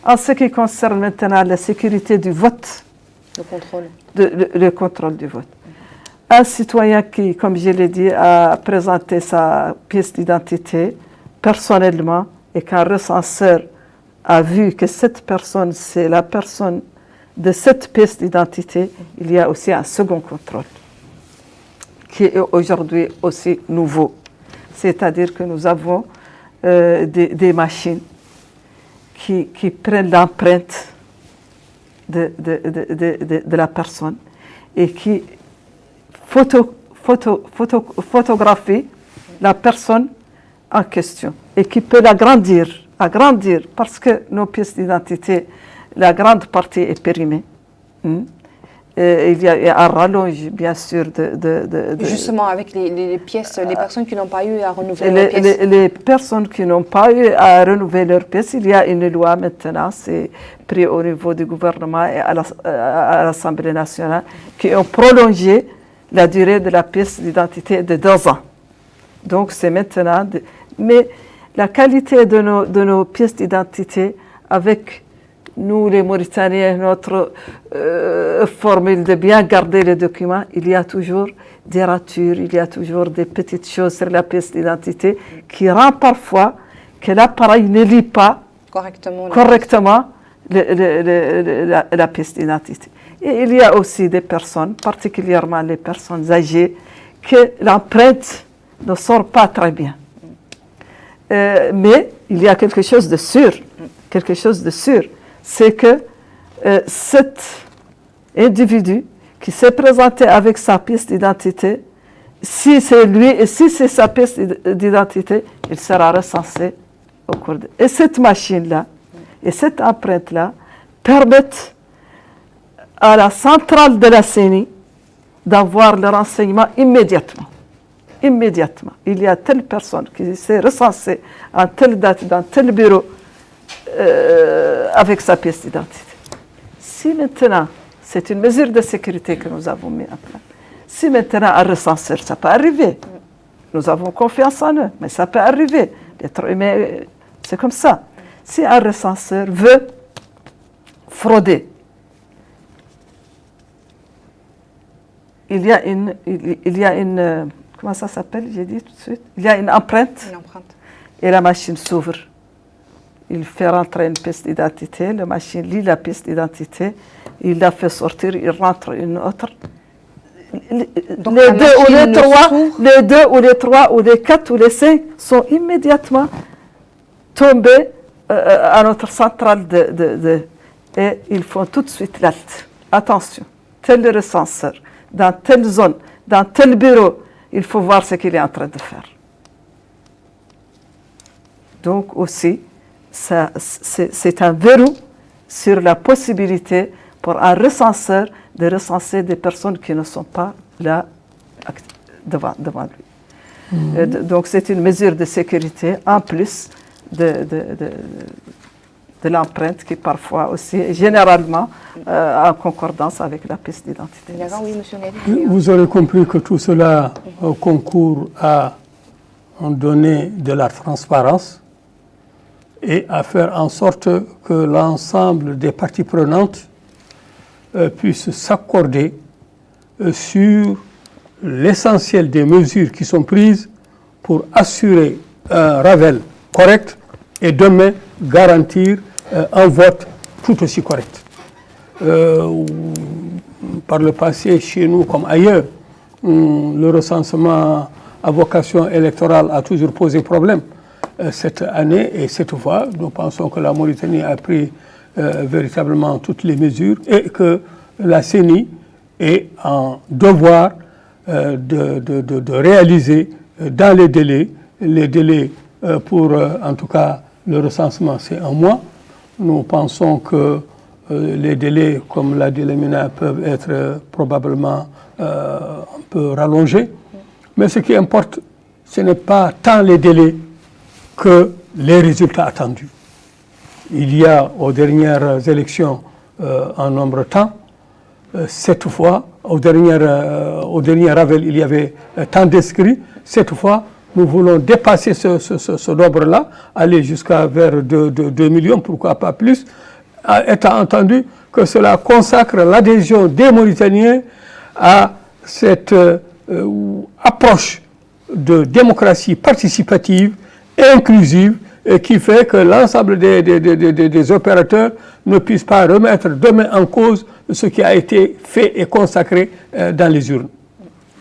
En ce qui concerne maintenant la sécurité du vote, le contrôle du vote. Un citoyen qui, comme je l'ai dit, a présenté sa pièce d'identité personnellement et qu'un recenseur a vu que cette personne, c'est la personne de cette pièce d'identité, il y a aussi un second contrôle qui est aujourd'hui aussi nouveau. C'est-à-dire que nous avons des machines qui prennent l'empreinte de la personne et qui photographie la personne en question et qui peut agrandir parce que nos pièces d'identité, la grande partie est périmée. Il y a un rallonge, bien sûr, Justement, avec les pièces, les personnes qui n'ont pas eu à renouveler leurs pièces. Les personnes qui n'ont pas eu à renouveler leurs pièces, il y a une loi maintenant, c'est pris au niveau du gouvernement et à l'Assemblée nationale, qui ont prolongé la durée de la pièce d'identité de 2 ans. Donc c'est maintenant... Mais la qualité de nos pièces d'identité avec... Nous, les Mauritaniens, notre formule de bien garder les documents, il y a toujours des ratures, il y a toujours des petites choses sur la pièce d'identité qui rend parfois que l'appareil ne lit pas correctement la pièce d'identité. Et il y a aussi des personnes, particulièrement les personnes âgées, que l'empreinte ne sort pas très bien. Mais il y a quelque chose de sûr, c'est que cet individu qui s'est présenté avec sa pièce d'identité, si c'est lui et si c'est sa pièce d'identité, il sera recensé au cours de... Et cette machine-là et cette empreinte-là permettent à la centrale de la CENI d'avoir le renseignement immédiatement. Il y a telle personne qui s'est recensée en telle date dans tel bureau avec sa pièce d'identité. Si maintenant, c'est une mesure de sécurité que nous avons mis en place, si maintenant un recenseur, ça peut arriver, nous avons confiance en eux, mais ça peut arriver, l'être humain, c'est comme ça. Si un recenseur veut frauder, il y a une comment ça s'appelle, j'ai dit tout de suite, il y a une empreinte. Et la machine s'ouvre. Il fait rentrer une pièce d'identité, la machine lit la pièce d'identité, il la fait sortir, il rentre une autre. Donc les 2 ou les 3 ou les 4 ou les 5 sont immédiatement tombés à notre centrale et ils font tout de suite l'alerte. Attention, tel recenseur, dans telle zone, dans tel bureau, il faut voir ce qu'il est en train de faire. Donc aussi, c'est un verrou sur la possibilité pour un recenseur de recenser des personnes qui ne sont pas là devant lui. Donc c'est une mesure de sécurité en plus de l'empreinte qui parfois aussi, généralement, en concordance avec la pièce d'identité. Oui, monsieur Vous aurez compris que tout cela concourt à donner de la transparence et à faire en sorte que l'ensemble des parties prenantes puissent s'accorder sur l'essentiel des mesures qui sont prises pour assurer un Ravel correct et demain garantir un vote tout aussi correct. Par le passé, chez nous comme ailleurs, le recensement à vocation électorale a toujours posé problème. Cette année et cette fois, nous pensons que la Mauritanie a pris véritablement toutes les mesures et que la CENI est en devoir de réaliser dans les délais pour en tout cas le recensement c'est 1 mois. Nous pensons que les délais, comme l'a dit Lamina, peuvent être probablement un peu rallongés. Mais ce qui importe, ce n'est pas tant les délais que les résultats attendus. Il y a aux dernières élections un nombre de temps. Cette fois, au dernier Ravel, il y avait tant d'inscrits. Cette fois, nous voulons dépasser ce nombre-là, aller jusqu'à vers 2 millions, pourquoi pas plus, étant entendu que cela consacre l'adhésion des Mauritaniens à cette approche de démocratie participative, inclusive, et qui fait que l'ensemble des opérateurs ne puissent pas remettre demain en cause ce qui a été fait et consacré dans les urnes.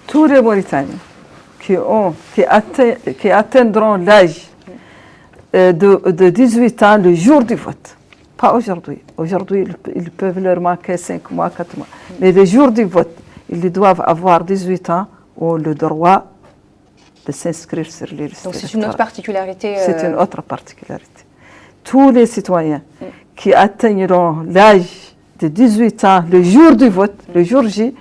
Tous les Mauritaniens qui atteindront l'âge de 18 ans le jour du vote, pas aujourd'hui. Aujourd'hui, ils peuvent leur manquer 5 mois, 4 mois. Mais le jour du vote, ils doivent avoir 18 ans ou le droit de s'inscrire sur les listes. Donc c'est une autre particularité. C'est une autre particularité. Tous les citoyens qui atteindront l'âge de 18 ans le jour du vote, le jour J,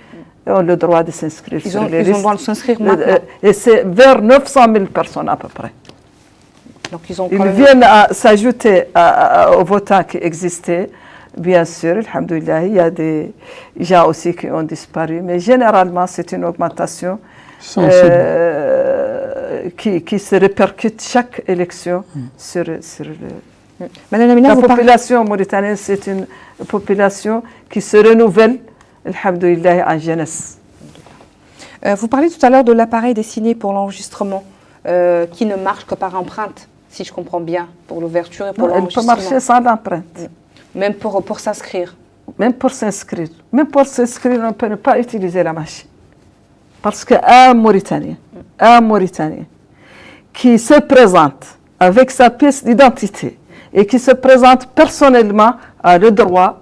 ont le droit de s'inscrire sur les listes. Ils ont le droit de s'inscrire maintenant. Et c'est vers 900 000 personnes à peu près. Donc ils viennent s'ajouter aux votants qui existaient. Bien sûr, alhamdoulilah, il y a des gens aussi qui ont disparu, mais généralement c'est une augmentation qui se répercute chaque élection sur le... La population mauritanienne, c'est une population qui se renouvelle, alhamdoulilah, en jeunesse. Vous parlez tout à l'heure de l'appareil destiné pour l'enregistrement, qui ne marche que par empreinte, si je comprends bien, pour l'ouverture et pour l'enregistrement. Elle peut marcher sans empreinte. Même pour s'inscrire. Même pour s'inscrire. Même pour s'inscrire, on ne peut pas utiliser la machine. Parce qu'un Mauritanien qui se présente avec sa pièce d'identité et qui se présente personnellement a le droit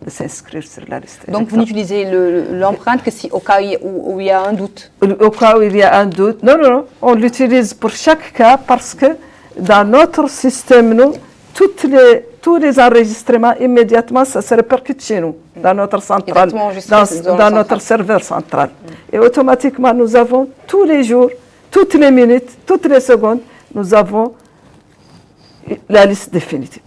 de s'inscrire sur la liste. Donc vous n'utilisez l'empreinte que si au cas où il y a un doute. Au cas où il y a un doute. Non. On l'utilise pour chaque cas parce que dans notre système, nous, tous les enregistrements, immédiatement, ça se répercute chez nous, dans notre centrale, dans notre serveur central. Et automatiquement, nous avons tous les jours, toutes les minutes, toutes les secondes, nous avons la liste définitive.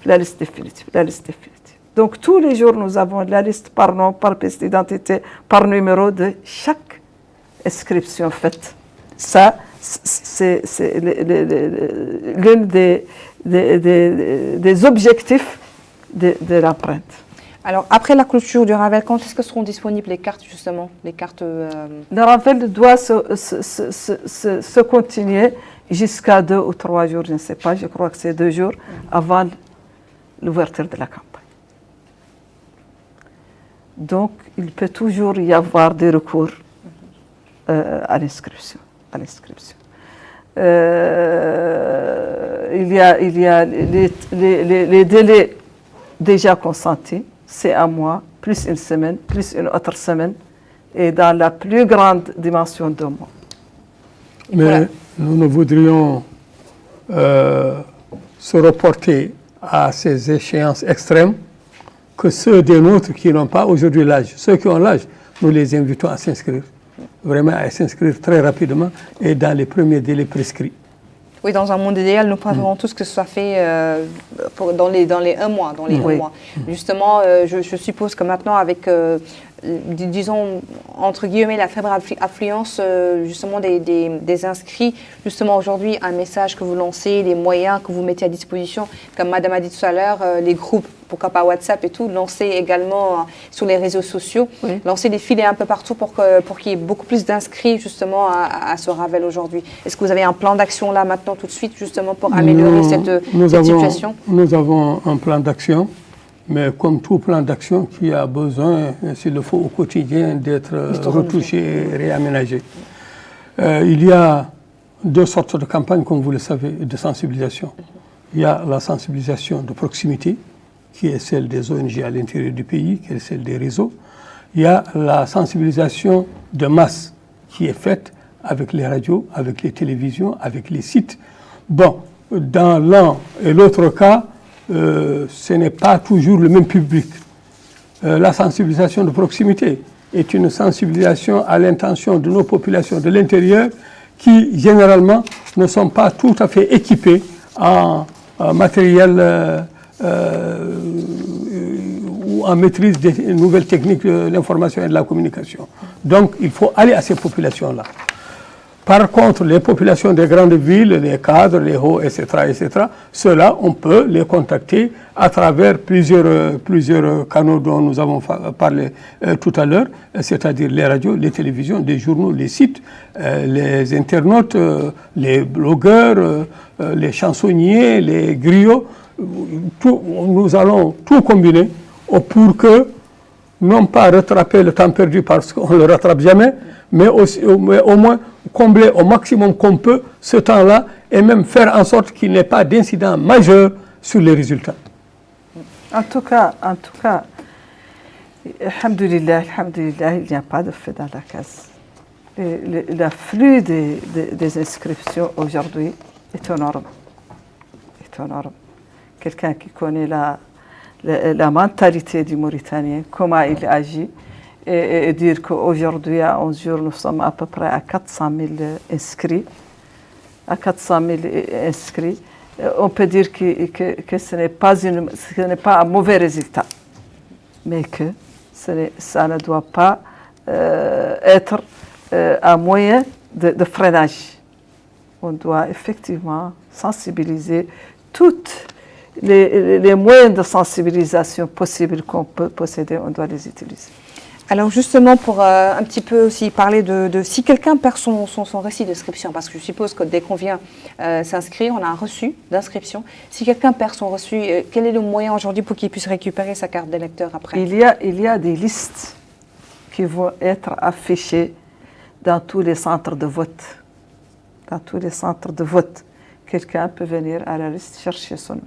Donc, tous les jours, nous avons la liste par nom, par pièce d'identité, par numéro de chaque inscription faite. Ça, c'est l'une des objectifs de l'empreinte. Alors, après la clôture du Ravel, quand est-ce que seront disponibles les cartes, justement, les cartes Le Ravel doit se continuer jusqu'à 2 ou 3 jours, je ne sais pas, je crois que c'est 2 jours avant l'ouverture de la campagne. Donc, il peut toujours y avoir des recours à l'inscription. Il y a les délais déjà consentis, c'est 1 mois, plus 1 semaine, plus une autre semaine, et dans la plus grande dimension 2 mois. Mais voilà. Nous ne voudrions se reporter à ces échéances extrêmes que ceux des nôtres qui n'ont pas aujourd'hui l'âge. Ceux qui ont l'âge, nous les invitons à s'inscrire. Vraiment à s'inscrire très rapidement et dans les premiers délais prescrits. Oui, dans un monde idéal, nous préférons tous que ce soit fait dans les 1 mois, dans les 1 mois. Justement, je suppose que maintenant, avec, disons, entre guillemets, la faible affluence justement des inscrits, justement aujourd'hui, un message que vous lancez, les moyens que vous mettez à disposition, comme Madame a dit tout à l'heure, les groupes pourquoi pas WhatsApp et tout, lancer également sur les réseaux sociaux, Oui. lancer des filets un peu partout pour qu'il y ait beaucoup plus d'inscrits justement à ce Ravel aujourd'hui. Est-ce que vous avez un plan d'action là maintenant tout de suite justement pour améliorer cette situation? Nous avons un plan d'action, mais comme tout plan d'action qui a besoin, s'il le faut au quotidien, d'être retouché et réaménagé. Il y a deux sortes de campagnes, comme vous le savez, de sensibilisation. Il y a la sensibilisation de proximité, qui est celle des ONG à l'intérieur du pays, qui est celle des réseaux. Il y a la sensibilisation de masse, qui est faite avec les radios, avec les télévisions, avec les sites. Bon, dans l'un et l'autre cas, ce n'est pas toujours le même public. La sensibilisation de proximité est une sensibilisation à l'intention de nos populations de l'intérieur qui, généralement, ne sont pas tout à fait équipées en matériel ou en maîtrise des nouvelles techniques de l'information et de la communication. Donc, il faut aller à ces populations-là. Par contre, les populations des grandes villes, les cadres, les hauts, etc., ceux-là, on peut les contacter à travers plusieurs canaux dont nous avons parlé tout à l'heure, c'est-à-dire les radios, les télévisions, les journaux, les sites, les internautes, les blogueurs, les chansonniers, les griots. Nous allons tout combiner pour que, non pas rattraper le temps perdu parce qu'on ne le rattrape jamais, mais au moins combler au maximum qu'on peut ce temps-là et même faire en sorte qu'il n'y ait pas d'incident majeur sur les résultats. En tout cas, alhamdoulilah, il n'y a pas de feu dans la case. L'afflux des inscriptions aujourd'hui est énorme. Quelqu'un qui connaît la mentalité du Mauritanien, comment il agit, et dire qu'aujourd'hui, à 11 jours, nous sommes à peu près à 400 000 inscrits. On peut dire que ce n'est pas un mauvais résultat, mais que ça ne doit pas être un moyen de freinage. On doit effectivement sensibiliser toutes les moyens de sensibilisation possibles qu'on peut posséder, on doit les utiliser. Alors justement, pour un petit peu aussi parler de si quelqu'un perd son récit d'inscription, parce que je suppose que dès qu'on vient s'inscrire, on a un reçu d'inscription. Si quelqu'un perd son reçu, quel est le moyen aujourd'hui pour qu'il puisse récupérer sa carte d'électeur après? Il y a des listes qui vont être affichées dans tous les centres de vote. Quelqu'un peut venir à la liste chercher son nom.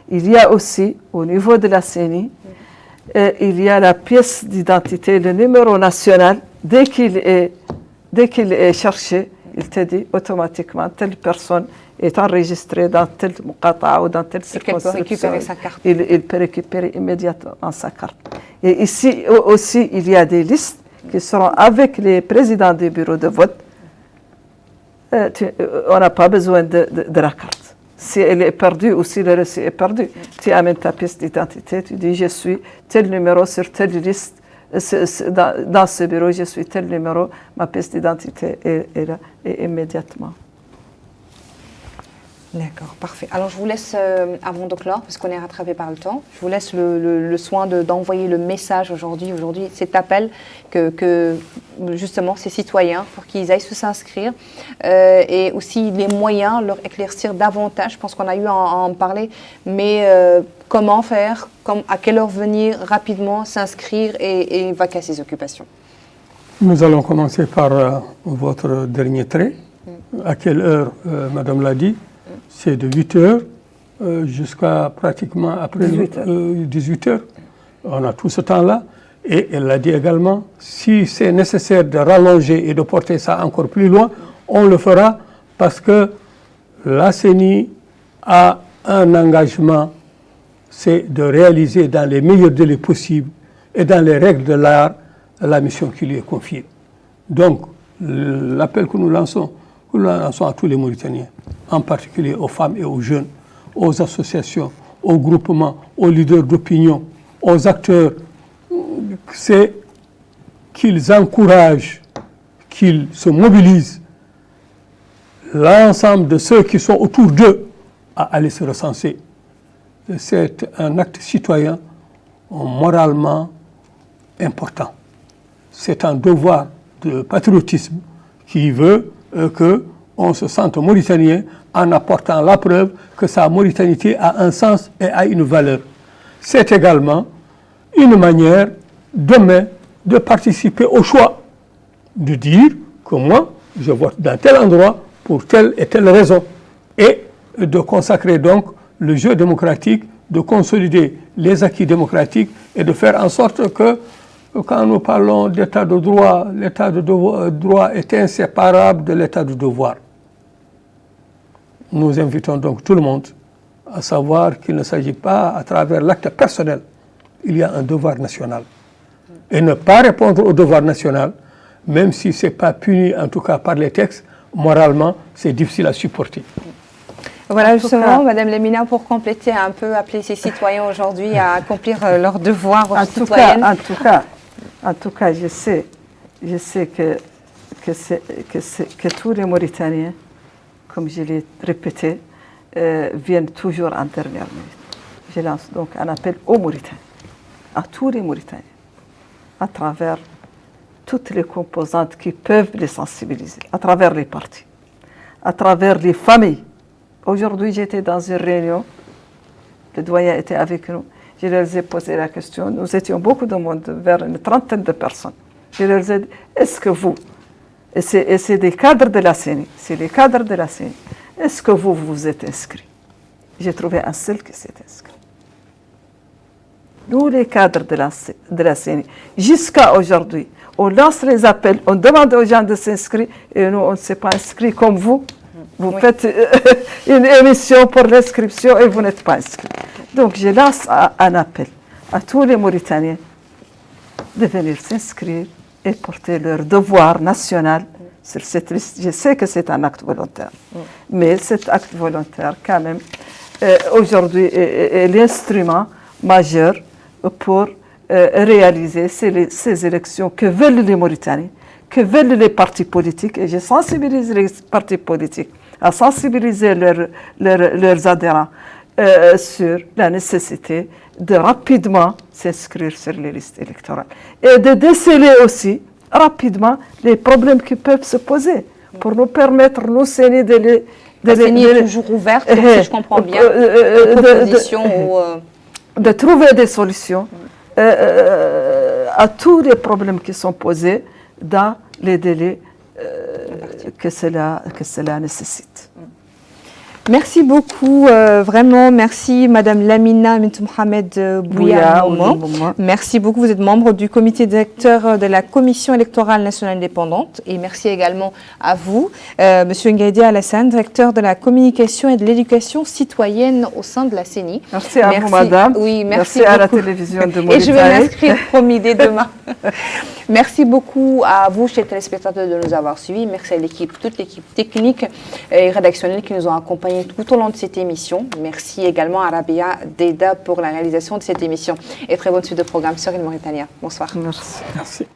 Il y a aussi, au niveau de la CENI, il y a la pièce d'identité, le numéro national. Dès qu'il est cherché, il te dit automatiquement telle personne est enregistrée dans telle muqata'a ou dans telle circonscription. Il peut récupérer sa carte. Il peut récupérer immédiatement sa carte. Et ici aussi, il y a des listes qui seront avec les présidents des bureaux de vote. On n'a pas besoin de la carte. Si elle est perdue ou si le reçu est perdu, tu amènes ta pièce d'identité, tu dis je suis tel numéro sur telle liste, dans ce bureau je suis tel numéro, ma pièce d'identité est là, et immédiatement. D'accord, parfait. Alors je vous laisse, avant de clore, parce qu'on est rattrapé par le temps, je vous laisse le soin d'envoyer le message aujourd'hui, cet appel que justement ces citoyens, pour qu'ils aillent s'inscrire, et aussi les moyens, leur éclaircir davantage. Je pense qu'on a eu à en parler, mais comment faire, à quelle heure venir rapidement s'inscrire et vaquer à ses occupations. Nous allons commencer par votre dernier trait. À quelle heure, Madame l'a dit? C'est de 8 heures jusqu'à pratiquement après 18 heures. On a tout ce temps-là. Et elle l'a dit également, si c'est nécessaire de rallonger et de porter ça encore plus loin, on le fera parce que la CENI a un engagement, c'est de réaliser dans les meilleurs délais possibles et dans les règles de l'art la mission qui lui est confiée. Donc, l'appel que nous lançons à tous les Mauritaniens, en particulier aux femmes et aux jeunes, aux associations, aux groupements, aux leaders d'opinion, aux acteurs, c'est qu'ils encouragent, qu'ils se mobilisent l'ensemble de ceux qui sont autour d'eux à aller se recenser. C'est un acte citoyen moralement important. C'est un devoir de patriotisme qui veut qu'on se sente mauritanien en apportant la preuve que sa mauritanité a un sens et a une valeur. C'est également une manière demain de participer au choix, de dire que moi, je vote dans tel endroit pour telle et telle raison, et de consacrer donc le jeu démocratique, de consolider les acquis démocratiques et de faire en sorte que quand nous parlons d'état de droit, l'état de droit est inséparable de l'état de devoir. Nous invitons donc tout le monde à savoir qu'il ne s'agit pas à travers l'acte personnel, il y a un devoir national. Et ne pas répondre au devoir national, même si ce n'est pas puni en tout cas par les textes, moralement c'est difficile à supporter. Voilà justement, Madame Lemina, pour compléter un peu, appeler ces citoyens aujourd'hui à accomplir leurs devoirs citoyens. En tout cas, je sais que tous les Mauritaniens, comme je l'ai répété, viennent toujours en dernière minute. Je lance donc un appel aux Mauritaniens, à tous les Mauritaniens, à travers toutes les composantes qui peuvent les sensibiliser, à travers les partis, à travers les familles. Aujourd'hui, j'étais dans une réunion, le doyen était avec nous, je leur ai posé la question, nous étions beaucoup de monde, vers une trentaine de personnes. Je leur ai dit, est-ce que vous, et c'est des cadres de la CENI, c'est les cadres de la CENI, est-ce que vous vous êtes inscrits? J'ai trouvé un seul qui s'est inscrit. Nous, les cadres de la CENI, jusqu'à aujourd'hui, on lance les appels, on demande aux gens de s'inscrire, et nous, on ne s'est pas inscrits comme vous. Vous faites une émission pour l'inscription et vous n'êtes pas inscrit. Donc, je lance un appel à tous les Mauritaniens de venir s'inscrire et porter leur devoir national sur cette liste. Je sais que c'est un acte volontaire, mais cet acte volontaire, quand même, aujourd'hui, est l'instrument majeur pour réaliser ces élections que veulent les Mauritaniens, que veulent les partis politiques. Et je sensibilise les partis politiques à sensibiliser leurs adhérents sur la nécessité de rapidement s'inscrire sur les listes électorales et de déceler aussi rapidement les problèmes qui peuvent se poser pour nous permettre, nous, CENI, la CENI est toujours ouverte, si je comprends bien, de trouver des solutions à tous les problèmes qui sont posés dans les délais que cela nécessite. Merci beaucoup, vraiment merci Madame Lamina Bint Mohamed Bouya. Merci beaucoup, vous êtes membre du comité directeur de la Commission électorale nationale indépendante et merci également à vous, Monsieur Ngaïdi Alassane, directeur de la communication et de l'éducation citoyenne au sein de la CENI. Merci à vous, Madame. Oui, merci à la télévision de Mauritanie. Et je vais m'inscrire promis dès demain. Merci beaucoup à vous, chers téléspectateurs, de nous avoir suivis. Merci à l'équipe, toute l'équipe technique et rédactionnelle qui nous ont accompagnés tout au long de cette émission. Merci également à Rabia Deida pour la réalisation de cette émission. Et très bonne suite de programme sur Il Mauritania. Bonsoir. Merci. Merci.